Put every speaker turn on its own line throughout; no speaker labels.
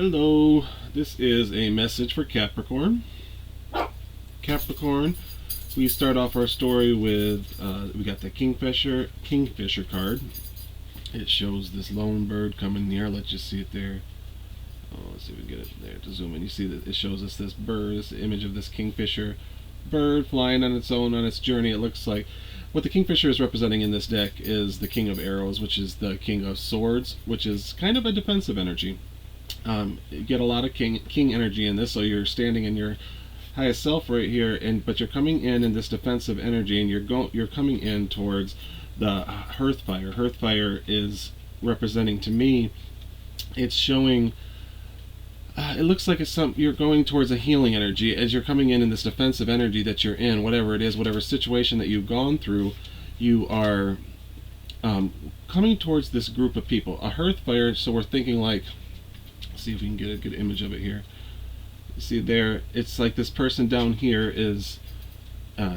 Hello, this is a message for Capricorn. Capricorn, we start off our story with, we got the Kingfisher card. It shows this lone bird coming near. Let's just see it there. Oh, let's see if we can get it there to zoom in. You see that it shows us this bird, this image of this Kingfisher bird flying on its own on its journey. It looks like what the Kingfisher is representing in this deck is the King of Arrows, which is the King of Swords, which is kind of a defensive energy. You get a lot of king energy in this, so you're standing in your highest self right here, but you're coming in this defensive energy, and you're coming in towards the Hearthfire. Hearthfire is representing, to me, it's showing. It looks like you're going towards a healing energy as you're coming in this defensive energy that you're in, whatever it is, whatever situation that you've gone through. You are coming towards this group of people, a Hearthfire. So we're thinking like. See if we can get a good image of it here. See there, it's like this person down here is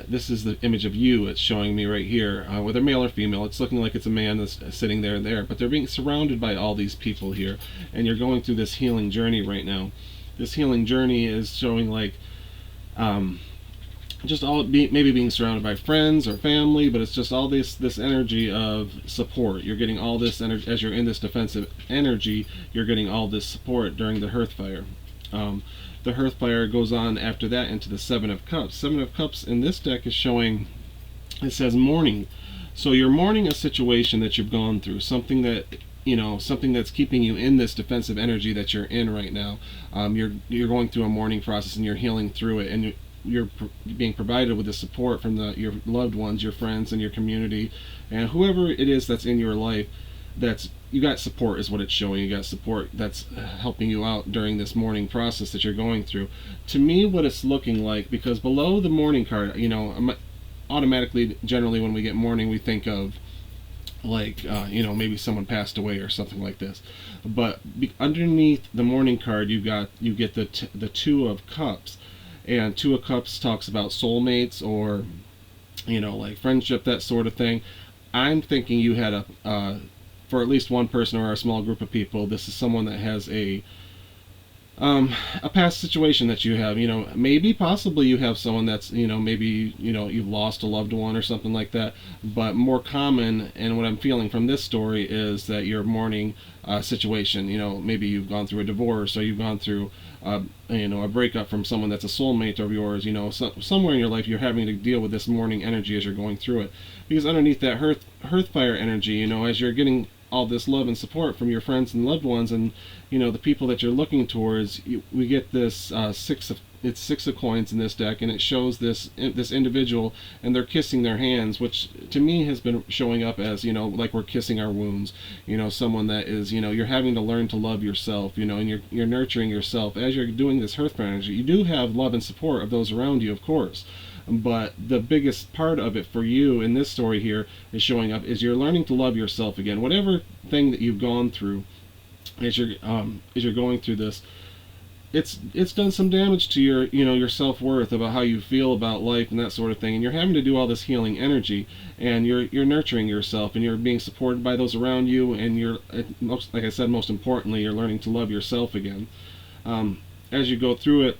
this is the image of you. It's showing me right here, whether male or female. It's looking like it's a man that's sitting there, but they're being surrounded by all these people here, and you're going through this healing journey right now. This healing journey is showing like maybe being surrounded by friends or family, but it's just all this energy of support. You're getting all this energy as you're in this defensive energy. You're getting all this support during the Hearthfire. The Hearthfire goes on after that into the Seven of Cups. Seven of Cups in this deck is showing, it says mourning. So you're mourning a situation that you've gone through, something that's keeping you in this defensive energy that you're in right now. You're going through a mourning process, and you're healing through it, and you're being provided with the support from your loved ones, your friends, and your community, and whoever it is that's in your life. You got support is what it's showing. You got support that's helping you out during this mourning process that you're going through. To me, what it's looking like, because below the mourning card, automatically, generally when we get mourning, we think of like maybe someone passed away or something like this. But underneath the mourning card, you get the Two of Cups. And Two of Cups talks about soulmates or, like friendship, that sort of thing. I'm thinking you had for at least one person or a small group of people, this is someone that has a past situation that you have. Maybe possibly you have someone that's, maybe, you've lost a loved one or something like that. But more common, and what I'm feeling from this story, is that you're mourning a situation. Maybe you've gone through a divorce, or you've gone through a breakup from someone that's a soulmate of yours. Somewhere in your life you're having to deal with this mourning energy as you're going through it. Because underneath that Hearthfire energy, as you're getting all this love and support from your friends and loved ones, and the people that you're looking towards, we get this Six of Coins in this deck, and it shows this individual, and they're kissing their hands, which to me has been showing up as like we're kissing our wounds. Someone that is you're having to learn to love yourself, and you're nurturing yourself as you're doing this Hearthfire energy. You do have love and support of those around you, of course. But the biggest part of it for you in this story here is showing up is you're learning to love yourself again. Whatever thing that you've gone through as you're going through this, it's done some damage to your self-worth, about how you feel about life and that sort of thing. And you're having to do all this healing energy, and you're nurturing yourself, and you're being supported by those around you, and like I said, most importantly, you're learning to love yourself again. As you go through it,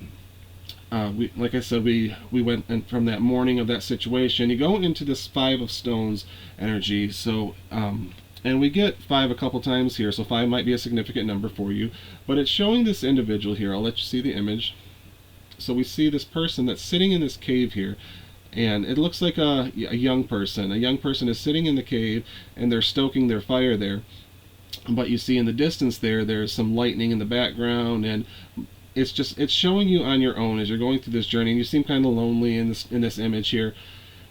like I said, we went, and from that mourning of that situation, you go into this Five of Stones energy. So, and we get 5 a couple times here, so 5 might be a significant number for you. But it's showing this individual here. I'll let you see the image. So we see this person that's sitting in this cave here, and it looks like a young person. A young person is sitting in the cave, and they're stoking their fire there. But you see in the distance there's some lightning in the background, and it's showing you on your own as you're going through this journey, and you seem kind of lonely in this image here,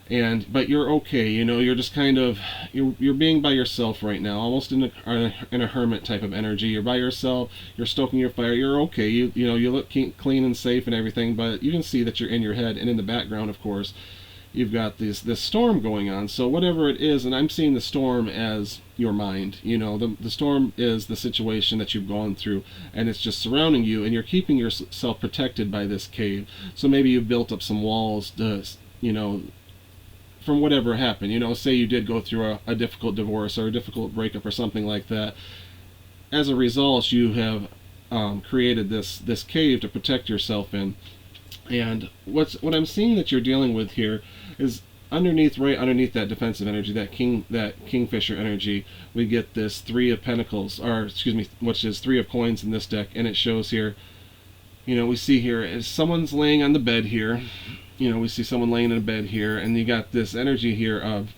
but you're okay. You're just kind of you're being by yourself right now, almost in a hermit type of energy. You're by yourself, you're stoking your fire, you're okay. You look clean and safe and everything, but you can see that you're in your head, and in the background, of course, you've got this storm going on. So whatever it is, and I'm seeing the storm as your mind. The storm is the situation that you've gone through, and it's just surrounding you, and you're keeping yourself protected by this cave. So maybe you've built up some walls to, from whatever happened. Say you did go through a difficult divorce or a difficult breakup or something like that. As a result, you have created this cave to protect yourself in. And what I'm seeing that you're dealing with here is right underneath that defensive energy, that kingfisher energy, we get this Three of Pentacles, or excuse me, which is Three of Coins in this deck, and it shows here. We see here is someone's laying on the bed here. We see someone laying in a bed here, and you got this energy here of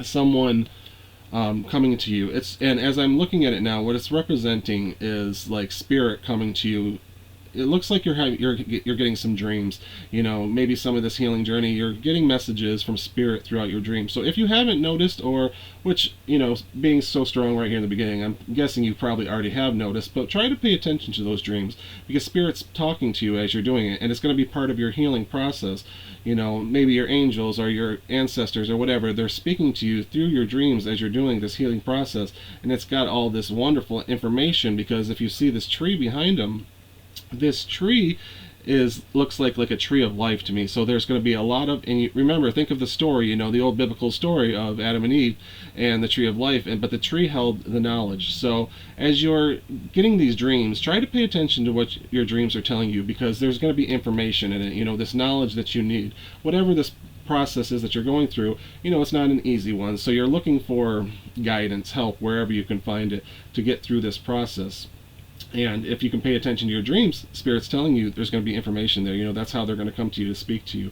someone coming to you. And as I'm looking at it now, what it's representing is like spirit coming to you. It looks like you're getting some dreams. Maybe some of this healing journey, you're getting messages from spirit throughout your dreams. So if you haven't noticed, or which being so strong right here in the beginning, I'm guessing you probably already have noticed, but try to pay attention to those dreams, because spirit's talking to you as you're doing it, and it's going to be part of your healing process. Maybe your angels or your ancestors or whatever, they're speaking to you through your dreams as you're doing this healing process. And it's got all this wonderful information, because if you see this tree behind them, this tree looks like a tree of life to me. So there's going to be a lot of, and remember, think of the story, the old biblical story of Adam and Eve and the tree of life, but the tree held the knowledge. So as you're getting these dreams, try to pay attention to what your dreams are telling you, because there's going to be information in it, this knowledge that you need. Whatever this process is that you're going through, it's not an easy one. So you're looking for guidance, help, wherever you can find it to get through this process. And if you can pay attention to your dreams, Spirit's telling you there's going to be information there. That's how they're going to come to you to speak to you.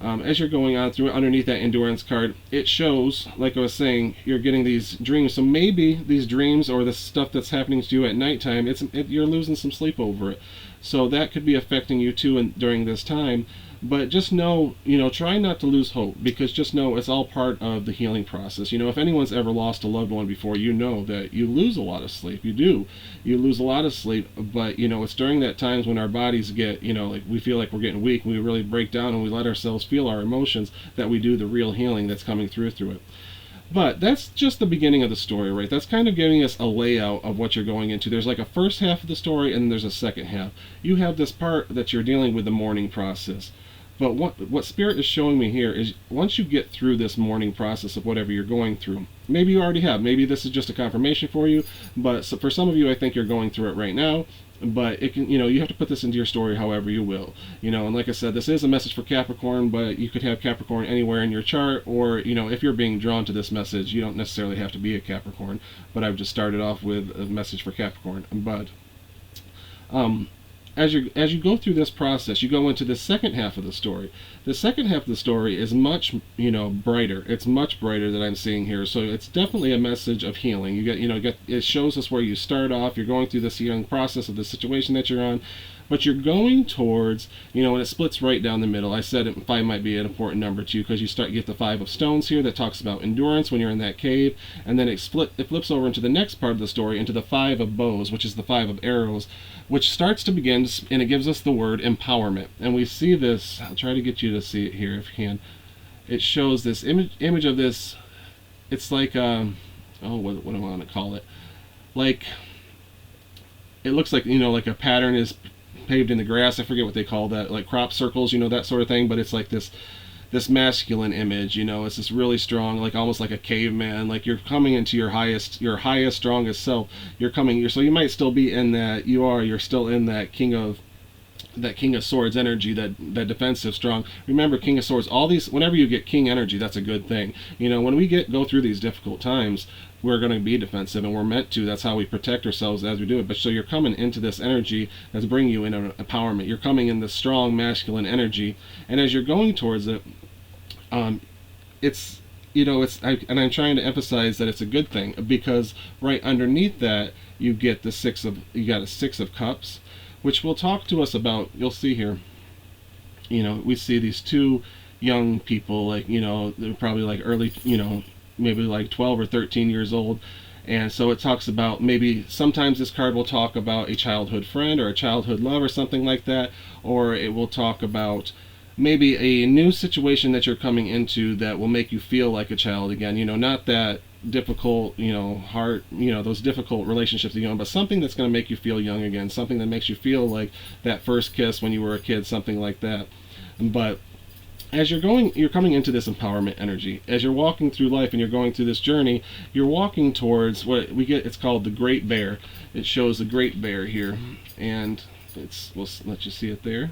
As you're going on through, underneath that endurance card, it shows, like I was saying, you're getting these dreams. So maybe these dreams or the stuff that's happening to you at nighttime, you're losing some sleep over it. So that could be affecting you too during this time. But just know, try not to lose hope, because just know it's all part of the healing process. If anyone's ever lost a loved one before, that you lose a lot of sleep. You do. You lose a lot of sleep, but, it's during that times when our bodies get, like we feel like we're getting weak, and we really break down and we let ourselves feel our emotions, that we do the real healing that's coming through it. But that's just the beginning of the story, right? That's kind of giving us a layout of what you're going into. There's like a first half of the story, and then there's a second half. You have this part that you're dealing with the mourning process. But what Spirit is showing me here is once you get through this mourning process of whatever you're going through, maybe you already have, maybe this is just a confirmation for you, but for some of you, I think you're going through it right now. But it can, you have to put this into your story however you will. And like I said, this is a message for Capricorn, but you could have Capricorn anywhere in your chart, or, if you're being drawn to this message, you don't necessarily have to be a Capricorn. But I've just started off with a message for Capricorn. But as you go through this process, you go into the second half of the story. The second half of the story is much, brighter. It's much brighter than I'm seeing here. So it's definitely a message of healing. It shows us where you start off. You're going through this healing process of the situation that you're on, but you're going towards, and it splits right down the middle. I said 5 might be an important number too, because you get the 5 of Stones here that talks about endurance when you're in that cave, and then it flips over into the next part of the story, into the 5 of Bows, which is the 5 of Arrows, which starts to begin, and it gives us the word empowerment. And we see this, I'll try to get you to see it here if you can. It shows this image of this, it's like, what do I want to call it? Like, it looks like, like a pattern is paved in the grass. I forget what they call that, like crop circles, that sort of thing. But it's like this masculine image, it's this really strong, like almost like a caveman, like you're coming into your highest, strongest self. So you might still be in that, you're still in that King of Swords energy, that defensive, strong. Remember, King of Swords, whenever you get King energy, that's a good thing. When we go through these difficult times, we're going to be defensive, and we're meant to. That's how we protect ourselves as we do it. But so you're coming into this energy that's bringing you in an empowerment. You're coming in this strong masculine energy, and as you're going towards it, I'm trying to emphasize that it's a good thing, because right underneath that you get a 6 of Cups, which will talk to us about. You'll see here, we see these 2 young people, like, they're probably like early, maybe like 12 or 13 years old. And so it talks about, maybe sometimes this card will talk about a childhood friend or a childhood love or something like that, or it will talk about maybe a new situation that you're coming into that will make you feel like a child again. Not that difficult, hard, those difficult relationships that you're on, but something that's going to make you feel young again, something that makes you feel like that first kiss when you were a kid, something like that. But as you're coming into this empowerment energy. As you're walking through life and you're going through this journey, you're walking towards what we get, it's called the Great Bear. It shows the Great Bear here, and we'll let you see it there.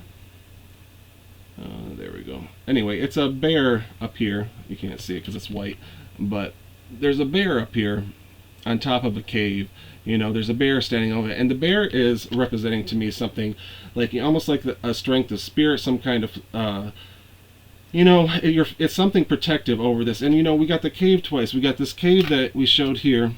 There we go. Anyway, it's a bear up here. You can't see it because it's white, but there's a bear up here on top of a cave. There's a bear standing over it, and the bear is representing to me something like almost like a strength of spirit, some kind of it's something protective over this. And we got the cave twice. We got this cave that we showed here.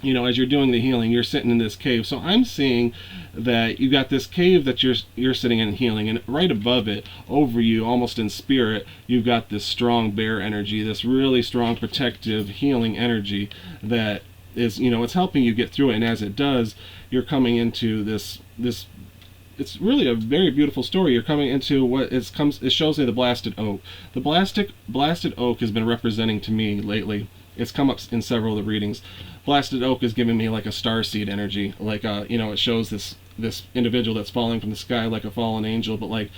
As you're doing the healing, you're sitting in this cave. So I'm seeing that you got this cave that you're sitting in healing, and right above it, over you, almost in spirit, you've got this strong bear energy, this really strong protective healing energy that is, it's helping you get through it. And as it does, you're coming into this it's really a very beautiful story. You're coming into what it shows me the blasted oak. The blasted oak has been representing to me lately. It's come up in several of the readings. Blasted oak is giving me like a starseed energy, like it shows this individual that's falling from the sky like a fallen angel, but like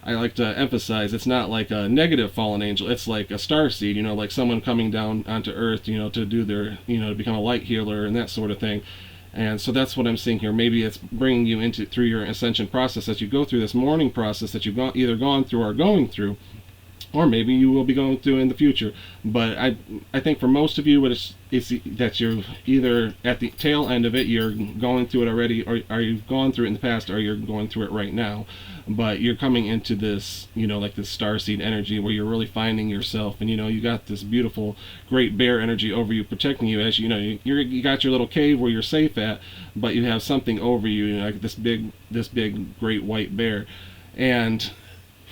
I like to emphasize, it's not like a negative fallen angel. It's like a starseed, like someone coming down onto earth, to do their, to become a light healer and that sort of thing. And so that's what I'm seeing here. Maybe it's bringing you through your ascension process as you go through this mourning process that you've either gone through or going through, or maybe you will be going through in the future. But I think for most of you, it's that you're either at the tail end of it, you're going through it already, or you've gone through it in the past, or you're going through it right now. But you're coming into this, like this starseed energy where you're really finding yourself, and you got this beautiful great bear energy over you, protecting you as you got your little cave where you're safe at, but you have something over you, like this big great white bear. And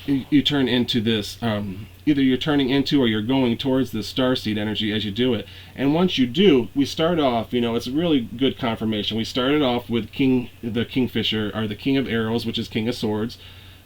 you turn into this, either you're turning into or you're going towards this starseed energy as you do it. And once you do, we start off, it's a really good confirmation. We started off with the Kingfisher, or the King of Arrows, which is King of Swords.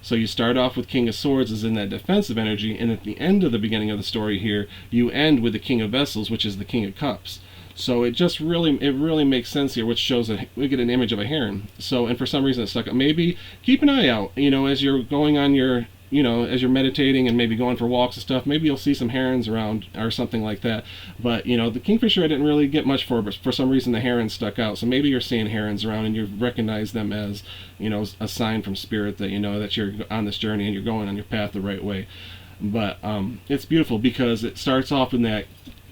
So you start off with King of Swords as in that defensive energy, and at the end of the beginning of the story here, you end with the King of Vessels, which is the King of Cups. So it really makes sense here, which shows that we get an image of a heron. So, and for some reason it's stuck up. Maybe keep an eye out, as you're going on your, as you're meditating and maybe going for walks and stuff, maybe you'll see some herons around or something like that. But, the Kingfisher I didn't really get much for, but for some reason the heron stuck out. So maybe you're seeing herons around and you recognize them as, a sign from spirit that, that you're on this journey and you're going on your path the right way. But it's beautiful because it starts off in that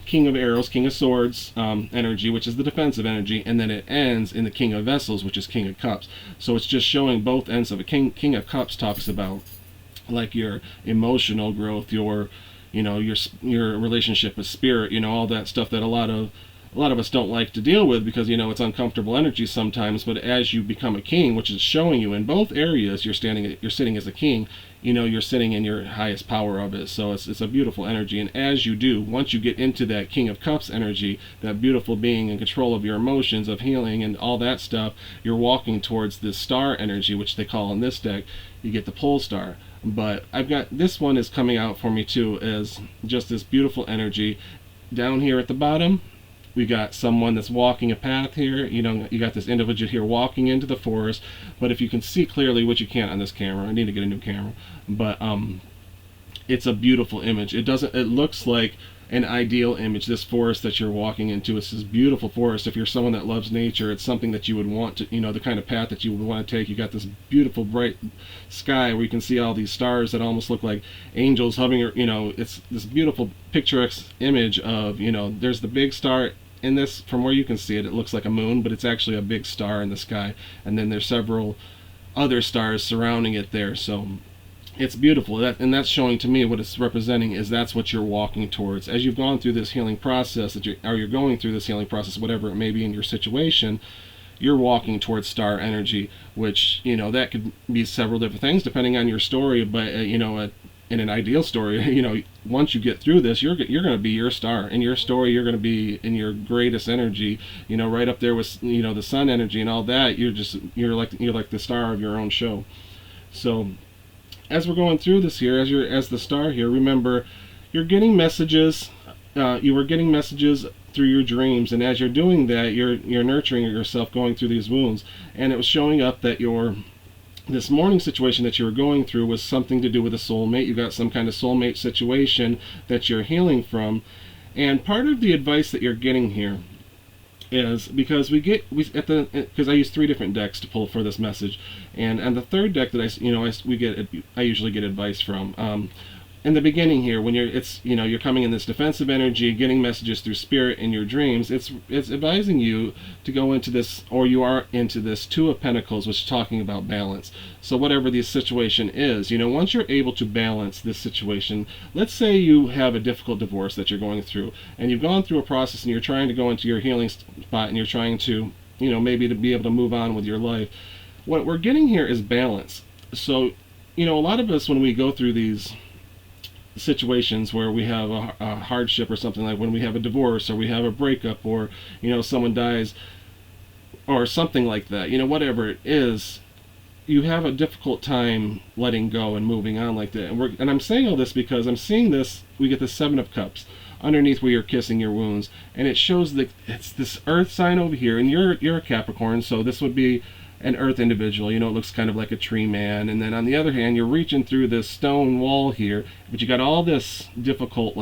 King of Arrows, King of Swords energy, which is the defensive energy, and then it ends in the King of Vessels, which is King of Cups. So it's just showing both ends of it. King of Cups talks about like your emotional growth, your relationship with spirit, all that stuff that a lot of us don't like to deal with because it's uncomfortable energy sometimes. But as you become a king, which is showing you in both areas, you're sitting as a king, you're sitting in your highest power of it. So it's a beautiful energy. And as you do, once you get into that King of Cups energy, that beautiful being in control of your emotions, of healing and all that stuff, you're walking towards this star energy, which they call in this deck, you get the pole star. But I've got this one is coming out for me too as just this beautiful energy. Down here at the bottom, we got someone that's walking a path here. You got this individual here walking into the forest. But if you can see clearly, which you can't on this camera, I need to get a new camera. But it's a beautiful image. It looks like an ideal image. This forest that you're walking into, it's this beautiful forest. If you're someone that loves nature, it's something that you would want to, the kind of path that you would want to take. You got this beautiful bright sky where you can see all these stars that almost look like angels hovering. It's this beautiful picturesque image of, there's the big star in this. From where you can see it, it looks like a moon, but it's actually a big star in the sky. And then there's several other stars surrounding it there. So it's beautiful, and that's showing to me what it's representing is that's what you're walking towards as you've gone through this healing process, you're going through this healing process, whatever it may be in your situation. You're walking towards star energy, which that could be several different things depending on your story. But in an ideal story, once you get through this, you're going to be your star. In your story, you're going to be in your greatest energy, right up there with the sun energy and all that. You're like the star of your own show. So as we're going through this here, as the star here, remember, you're getting messages. You were getting messages through your dreams, and as you're doing that, you're nurturing yourself, going through these wounds. And it was showing up that this morning situation that you were going through was something to do with a soulmate. You got some kind of soulmate situation that you're healing from. And part of the advice that you're getting here is because because I use 3 different decks to pull for this message, and the third deck that I usually get advice from. In the beginning here, when you're coming in this defensive energy, getting messages through spirit in your dreams, it's advising you to go into this, or you are into this 2 of Pentacles, which is talking about balance. So whatever the situation is, once you're able to balance this situation, let's say you have a difficult divorce that you're going through, and you've gone through a process, and you're trying to go into your healing spot, and you're trying to, maybe to be able to move on with your life. What we're getting here is balance. So, a lot of us, when we go through these situations where we have a hardship or something, like when we have a divorce or we have a breakup, or someone dies or something like that, whatever it is, you have a difficult time letting go and moving on like that. And I'm saying all this because I'm seeing this, we get the 7 of Cups underneath where you're kissing your wounds, and it shows that it's this earth sign over here, and you're a Capricorn, so this would be an earth individual. It looks kind of like a tree man. And then on the other hand, you're reaching through this stone wall here, but you got all this difficult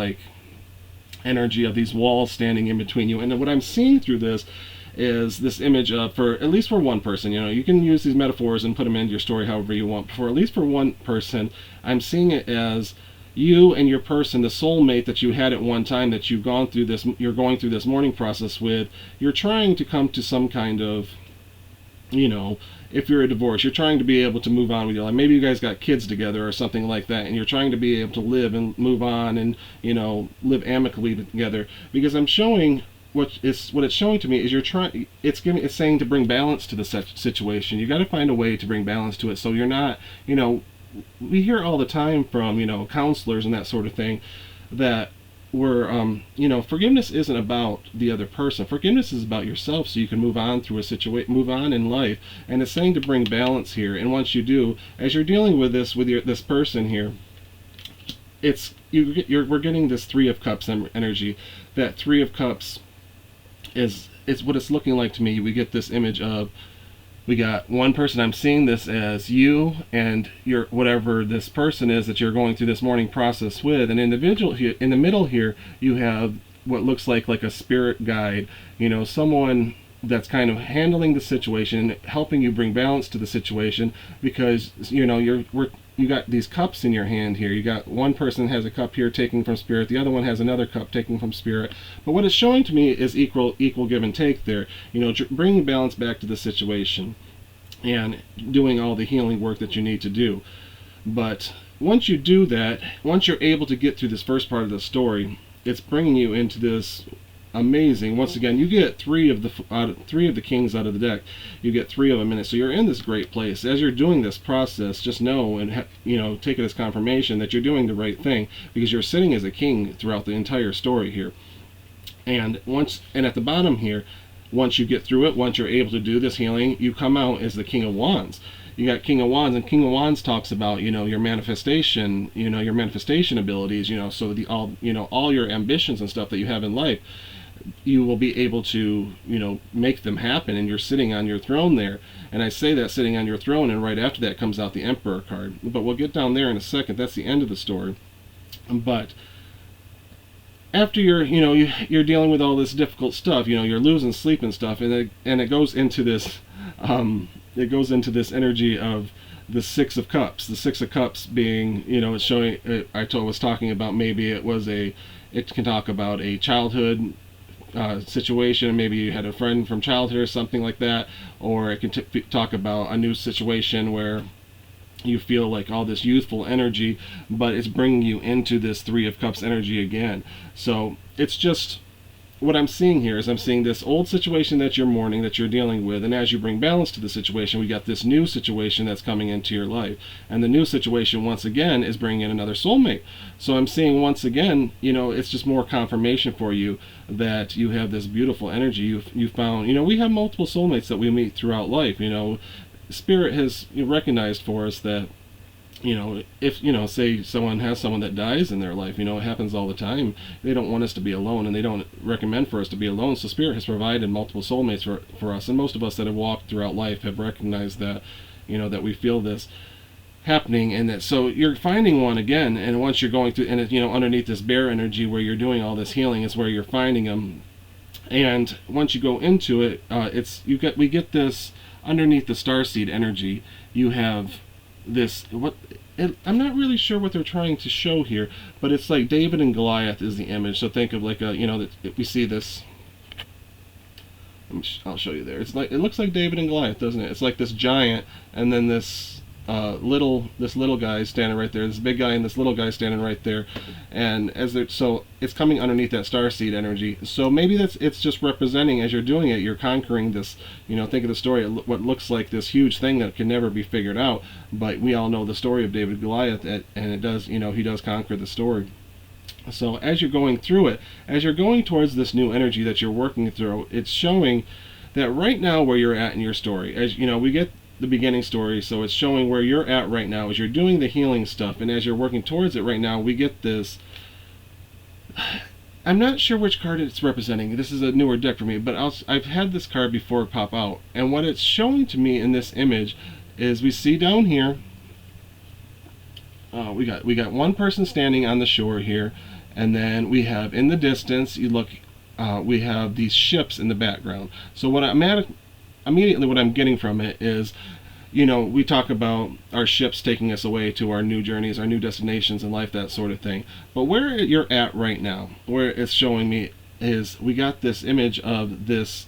energy of these walls standing in between you. And what I'm seeing through this is this image of, for at least for one person, you can use these metaphors and put them into your story however you want, but for at least for one person, I'm seeing it as you and your person, the soulmate that you had at one time, that you're going through this mourning process with. You're trying to come to some kind of, if you're a divorce, you're trying to be able to move on with your life. Maybe you guys got kids together or something like that, and you're trying to be able to live and move on and, live amicably together. Because I'm showing what it's showing to me is it's saying to bring balance to the situation. You got to find a way to bring balance to it, so you're not, we hear all the time from, counselors and that sort of thing, that forgiveness isn't about the other person. Forgiveness is about yourself, so you can move on through move on in life. And it's saying to bring balance here. And once you do, as you're dealing with this this person here, we're getting this 3 of Cups energy. That 3 of Cups is what it's looking like to me. We get this image of, we got one person. I'm seeing this as you and your whatever this person is that you're going through this mourning process with. An individual here in the middle here, you have what looks like a spirit guide, someone that's kind of handling the situation, helping you bring balance to the situation, because you got these cups in your hand here. You got one person has a cup here taking from spirit, the other one has another cup taking from spirit. But what it's showing to me is equal give and take there. Bringing balance back to the situation and doing all the healing work that you need to do. But once you do that, once you're able to get through this first part of the story, it's bringing you into this amazing. Once again, you get 3 of the kings out of the deck. You get 3 of them in it, so you're in this great place. As you're doing this process, just know and take it as confirmation that you're doing the right thing, because you're sitting as a king throughout the entire story here. And at the bottom here, once you get through it, once you're able to do this healing, you come out as the King of Wands. You got King of Wands, and King of Wands talks about your manifestation, your manifestation abilities, so all your ambitions and stuff that you have in life, you will be able to make them happen, and you're sitting on your throne there. And I say that, sitting on your throne, and right after that comes out the Emperor card, but we'll get down there in a second. That's the end of the story. But after you're dealing with all this difficult stuff, you're losing sleep and stuff, and it goes into this energy of the 6 of Cups. The 6 of Cups being, it's showing, was talking about, maybe it can talk about a childhood situation. Maybe you had a friend from childhood or something like that, or it can talk about a new situation where you feel like all this youthful energy, but it's bringing you into this 3 of Cups energy again. So it's just, what I'm seeing here is I'm seeing this old situation that you're mourning, that you're dealing with, and as you bring balance to the situation, we got this new situation that's coming into your life. And the new situation, once again, is bringing in another soulmate. So I'm seeing, once again, it's just more confirmation for you that you have this beautiful energy. You've found, we have multiple soulmates that we meet throughout life. Spirit has recognized for us that, if, say someone has someone that dies in their life, it happens all the time. They don't want us to be alone, and they don't recommend for us to be alone. So Spirit has provided multiple soulmates for us. And most of us that have walked throughout life have recognized that, that we feel this happening. And that, so you're finding one again, and once you're going through, and underneath this bear energy where you're doing all this healing is where you're finding them. And once you go into it, we get this underneath the starseed energy. You have this I'm not really sure what they're trying to show here, but it's like David and Goliath is the image. So think of like we see this. I'll show you there. It looks like David and Goliath, doesn't it? It's like this giant, and then this little guy standing right there. This big guy and this little guy standing right there, and so it's coming underneath that starseed energy. So maybe it's just representing, as you're doing it, you're conquering this. Think of the story. What looks like this huge thing that can never be figured out, but we all know the story of David and Goliath, and it does. He does conquer the story. So as you're going through it, as you're going towards this new energy that you're working through, it's showing that right now where you're at in your story, as we get the beginning story, so it's showing where you're at right now as you're doing the healing stuff, and as you're working towards it right now, we get this. I'm not sure which card it's representing. This is a newer deck for me, but I've had this card before pop out, and what it's showing to me in this image is we see down here. We got one person standing on the shore here, and then we have in the distance. You look, we have these ships in the background. So immediately what I'm getting from it is, we talk about our ships taking us away to our new journeys, our new destinations in life, that sort of thing. But where you're at right now, where it's showing me is we got this image of this.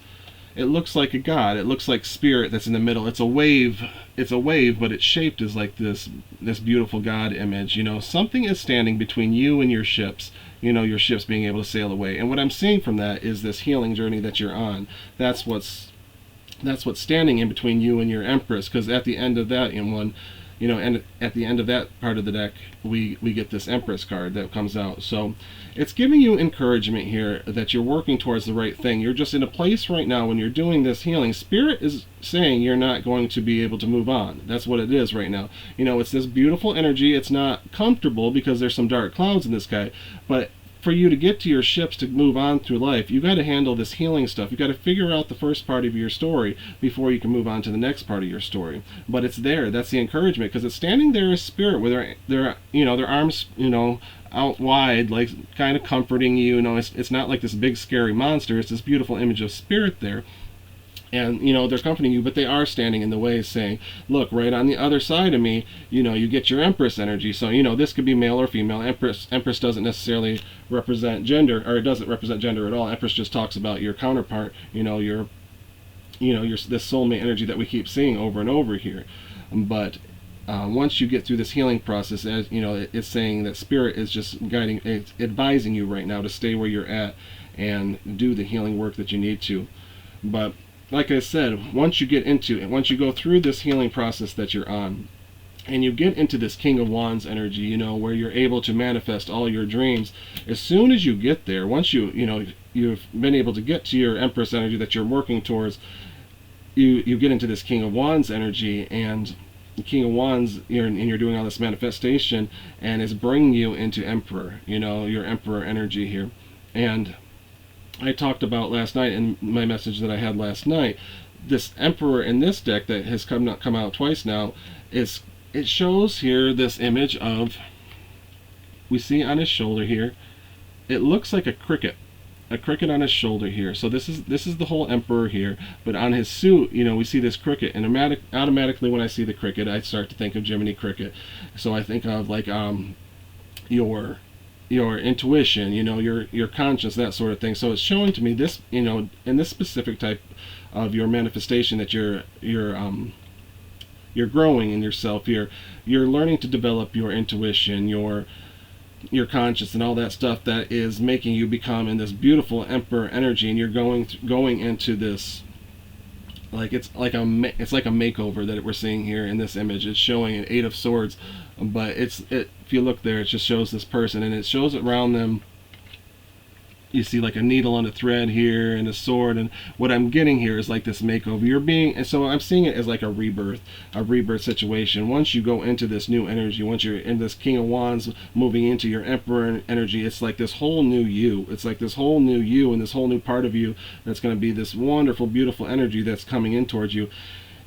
It looks like a god. It looks like spirit that's in the middle. It's a wave. But it's shaped as like this beautiful god image. Something is standing between you and your ships. Your ships being able to sail away. And what I'm seeing from that is this healing journey that you're on. That's what's standing in between you and your Empress. Because at the end of that, and at the end of that part of the deck, we get this Empress card that comes out. So it's giving you encouragement here that you're working towards the right thing. You're just in a place right now when you're doing this healing. Spirit is saying you're not going to be able to move on. That's what it is right now. It's this beautiful energy. It's not comfortable because there's some dark clouds in the sky, but for you to get to your ships to move on through life, you got to handle this healing stuff. You got to figure out the first part of your story before you can move on to the next part of your story. But it's there. That's the encouragement, because it's standing there as spirit with their arms out wide, like kind of comforting you. It's not like this big scary monster. It's this beautiful image of spirit there. And they're comforting you, but they are standing in the way, saying, look, right on the other side of me, you get your Empress energy. So this could be male or female. Empress doesn't necessarily represent gender, or it doesn't represent gender at all. Empress just talks about your counterpart, your this soulmate energy that we keep seeing over and over here. But once you get through this healing process, as it's saying that spirit is just advising you right now to stay where you're at and do the healing work that you need to. But like I said, once you go through this healing process that you're on, and you get into this King of Wands energy, where you're able to manifest all your dreams, as soon as you get there, once you've been able to get to your Empress energy that you're working towards, you get into this King of Wands energy, and the King of Wands, you're doing all this manifestation, and it's bringing you into Emperor, your Emperor energy here. And I talked about last night in my message that I had last night, this Emperor in this deck that has come out twice now, it shows here this image of, we see on his shoulder here, it looks like a cricket on his shoulder here. So this is the whole Emperor here, but on his suit, we see this cricket, and automatically when I see the cricket, I start to think of Jiminy Cricket. So I think of like your intuition, your conscience, that sort of thing. So it's showing to me this, in this specific type of your manifestation that you're growing in yourself. You're learning to develop your intuition, your conscience, and all that stuff that is making you become in this beautiful Emperor energy. And you're going into this, it's like a makeover that we're seeing here in this image. It's showing an 8 of Swords, but if you look there, it just shows this person, and it shows around them. You see like a needle on a thread here and a sword, and what I'm getting here is like this makeover. And so I'm seeing it as like a rebirth situation. Once you go into this new energy, once you're in this King of Wands moving into your Emperor energy, it's like this whole new you. It's like this whole new you and this whole new part of you that's going to be this wonderful, beautiful energy that's coming in towards you.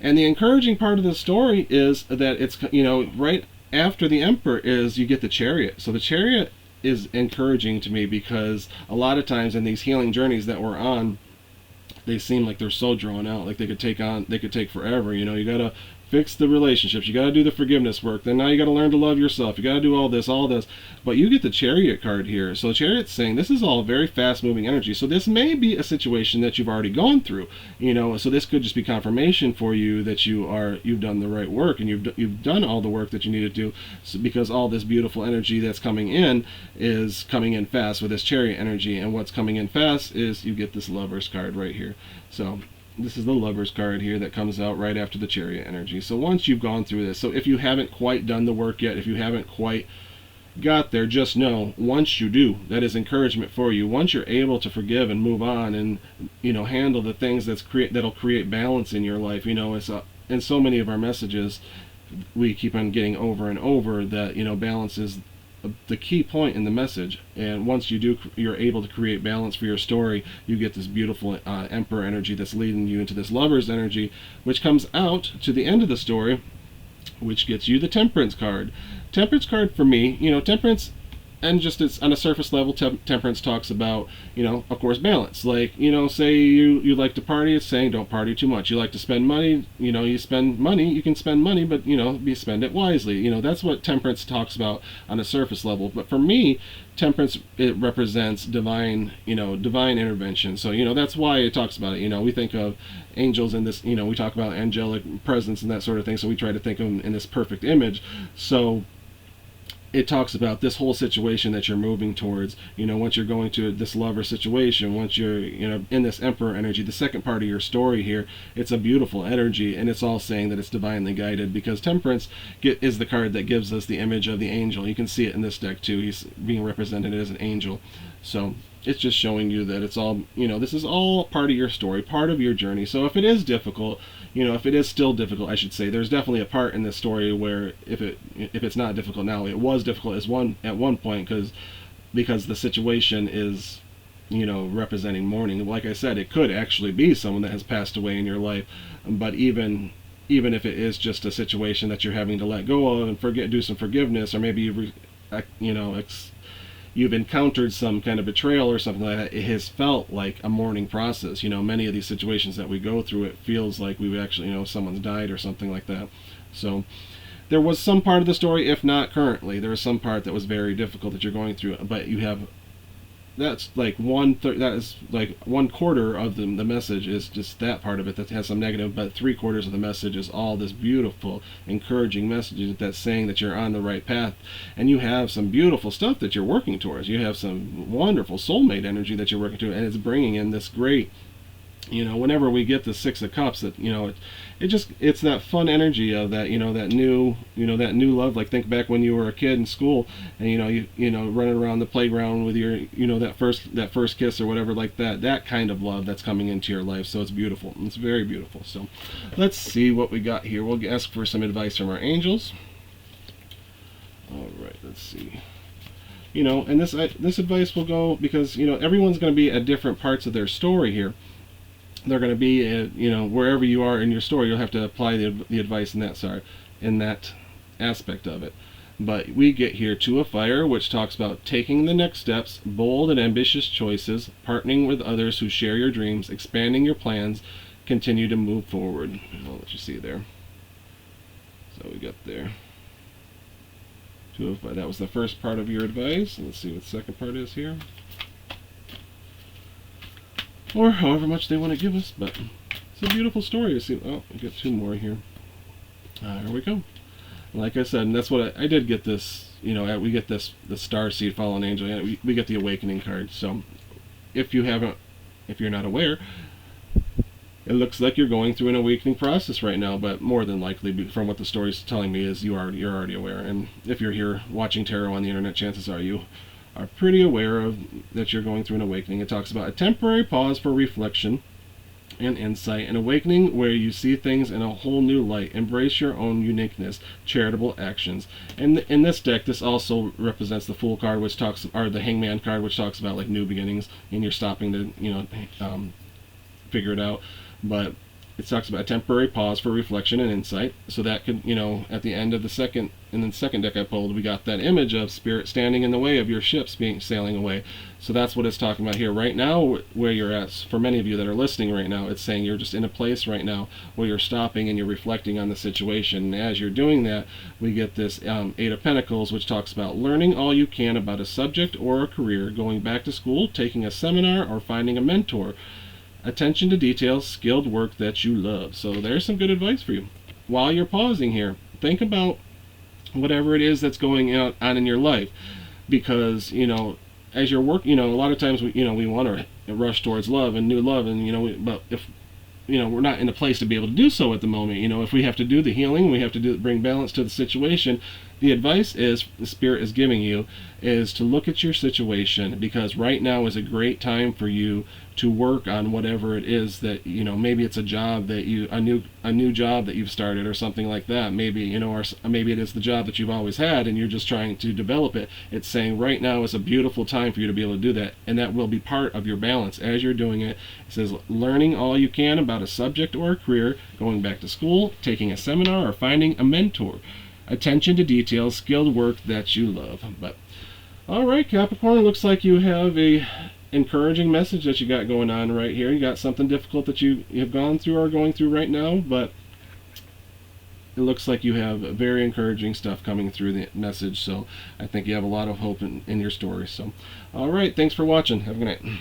And the encouraging part of the story is that it's, right after the Emperor is you get the Chariot. So the Chariot is encouraging to me because a lot of times in these healing journeys that we're on, they seem like they're so drawn out, like they could take forever. You gotta fix the relationships, you gotta do the forgiveness work, then now you gotta learn to love yourself, you gotta do all this. But you get the Chariot card here, so the Chariot's saying this is all very fast moving energy. So this may be a situation that you've already gone through, so this could just be confirmation for you that you've done the right work, and you've done all the work that you need to do. So because all this beautiful energy that's coming in is coming in fast with this Chariot energy, and what's coming in fast is you get this Lover's card right here. So this is the Lover's card here that comes out right after the Chariot energy. So once you've gone through this, so if you haven't quite done the work yet, if you haven't quite got there, just know once you do, that is encouragement for you. Once you're able to forgive and move on and handle the things that'll create balance in your life. It's in so many of our messages we keep on getting over and over that balance is the key point in the message. And once you're able to create balance for your story, you get this beautiful Emperor energy that's leading you into this Lover's energy, which comes out to the end of the story, which gets you the Temperance card. Temperance card for me, Temperance, and just it's on a surface level, Temperance talks about, of course, balance. Like, say you like to party, it's saying don't party too much. You like to spend money, you can spend money, but, spend it wisely. That's what Temperance talks about on a surface level. But for me, Temperance, it represents divine intervention. So, that's why it talks about it. We think of angels in this, we talk about angelic presence and that sort of thing. So we try to think of them in this perfect image. So it talks about this whole situation that you're moving towards, once you're going to this lover situation, once you're, in this Emperor energy, the second part of your story here, it's a beautiful energy, and it's all saying that it's divinely guided, because Temperance is the card that gives us the image of the angel. You can see it in this deck too. He's being represented as an angel. So it's just showing you that it's all, this is all part of your story, part of your journey. So if it is difficult, if it is still difficult, I should say, there's definitely a part in this story where if it's not difficult now, it was difficult at one point, because the situation is, representing mourning. Like I said, it could actually be someone that has passed away in your life, but even if it is just a situation that you're having to let go of and do some forgiveness, or maybe you've encountered some kind of betrayal or something like that, it has felt like a mourning process. Many of these situations that we go through, it feels like we've actually, someone's died or something like that. So there was some part of the story, if not currently, there was some part that was very difficult that you're going through, but that's like that is like 1/4 of the message is just that part of it that has some negative, but 3/4 of the message is all this beautiful, encouraging messages that's saying that you're on the right path, and you have some beautiful stuff that you're working towards. You have some wonderful soulmate energy that you're working to, and it's bringing in this great, whenever we get the Six of Cups, that it's that fun energy of that, that new love. Like, think back when you were a kid in school, and running around the playground with your, that first kiss or whatever, like that kind of love that's coming into your life. So it's beautiful. It's very beautiful. So let's see what we got here. We'll ask for some advice from our angels. All right, let's see. And this advice will go, because everyone's going to be at different parts of their story here. They're going to be, wherever you are in your story, you'll have to apply the advice in that aspect of it. But we get here Two of Fire, which talks about taking the next steps, bold and ambitious choices, partnering with others who share your dreams, expanding your plans, continue to move forward. I'll let you see there. So we got there. Two of Fire. That was the first part of your advice. Let's see what the second part is here. Or however much they want to give us, but it's a beautiful story. Oh, we got 2 more here. Here we go. Like I said, and that's what I did get this, we get the Star Seed Fallen Angel, we get the Awakening card. So if you're not aware, it looks like you're going through an awakening process right now, but more than likely, from what the story's telling me, is you're already aware. And if you're here watching tarot on the internet, chances are you are pretty aware of that you're going through an awakening. It talks about a temporary pause for reflection and insight, an awakening where you see things in a whole new light, embrace your own uniqueness, charitable actions. And in this deck, this also represents the Fool card, or the Hangman card, which talks about like new beginnings, and you're stopping to figure it out. But it talks about a temporary pause for reflection and insight. So that could, at the end of the second, in the second deck I pulled, we got that image of spirit standing in the way of your ships being sailing away. So that's what it's talking about here. Right now, where you're at, for many of you that are listening right now, it's saying you're just in a place right now where you're stopping and you're reflecting on the situation. And as you're doing that, we get this Eight of Pentacles, which talks about learning all you can about a subject or a career, going back to school, taking a seminar, or finding a mentor. Attention to details, skilled work that you love. So there's some good advice for you. While you're pausing here, think about whatever it is that's going on in your life, because as you're working, a lot of times we want to rush towards love and new love, and but if we're not in a place to be able to do so at the moment. If we have to do the healing, we have to bring balance to the situation. The advice is the Spirit is giving you is to look at your situation, because right now is a great time for you to work on whatever it is that maybe it's a job that a new job that you've started or something like that. Maybe or maybe it is the job that you've always had and you're just trying to develop it. It's saying right now is a beautiful time for you to be able to do that, and that will be part of your balance as you're doing it. It says learning all you can about a subject or a career, going back to school, taking a seminar, or finding a mentor. Attention to details, skilled work that you love. But all right, Capricorn, it looks like you have a encouraging message that you got going on right here. You got something difficult that you have gone through or going through right now, but it looks like you have very encouraging stuff coming through the message. So I think you have a lot of hope in your story. So all right, thanks for watching. Have a good night.